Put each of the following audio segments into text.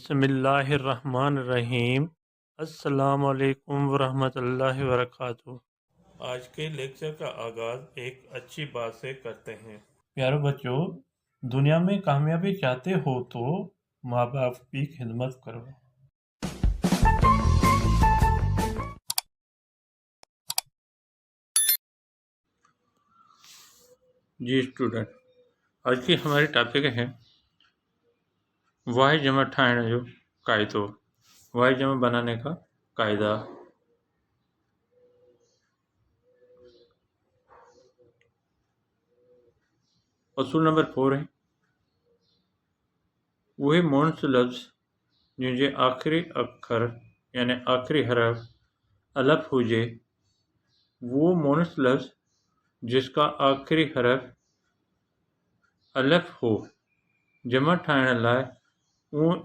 بسم اللہ الرحمن الرحیم۔ السلام علیکم ورحمۃ اللہ وبرکاتہ۔ آج کے لیکچر کا آغاز ایک اچھی بات سے کرتے ہیں۔ پیارے بچوں، دنیا میں کامیابی چاہتے ہو تو ماں باپ کی خدمت کرو۔ جی اسٹوڈنٹ، آج کی ہماری ٹاپک ہے واحد جمع ٹھائڻ جو قاعدو، واحد جمع بنانے کا قاعدہ۔ اصول نمبر 4 ہے وہ مونس لفظ جن کے آخری اکھر یعنی آخری حرف الف ہوجے، وہ مونس لفظ جس کا آخری حرف الف ہو جمع ٹھائڻ لائے اون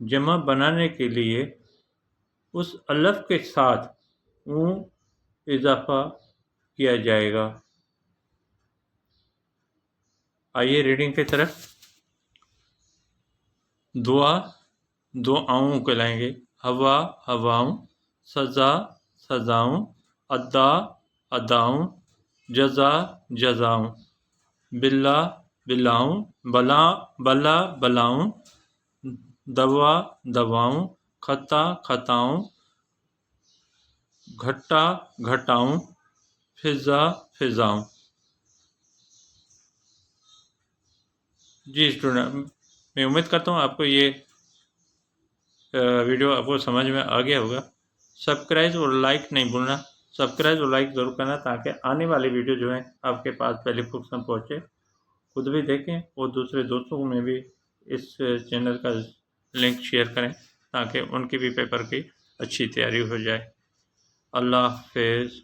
جمع بنانے کے لیے اس الف کے ساتھ اون اضافہ کیا جائے گا۔ آئیے ریڈنگ کی طرف۔ دعا دعاؤں کہلائیں گے، ہوا ہواؤں، سزا سزاؤں، ادا اداؤں، جزا جزاؤں، بلا بلاؤں، بلا بلا بلاؤں، دوا دواؤں، خطا خطاؤں، گھٹا گھٹاؤں، فضا فضاؤں۔ جی اسٹوڈنٹ، میں امید کرتا ہوں آپ کو یہ ویڈیو آپ کو سمجھ میں آ گیا ہوگا۔ سبسکرائب اور لائک نہیں بھولنا، سبسکرائب اور لائک ضرور کرنا تاکہ آنے والی ویڈیو جو ہیں آپ کے پاس پہلے فرصت پہنچے، خود بھی دیکھیں اور دوسرے دوستوں میں بھی اس چینل کا لنک شیئر کریں تاکہ ان کی بھی پیپر کی اچھی تیاری ہو جائے۔ اللہ حافظ۔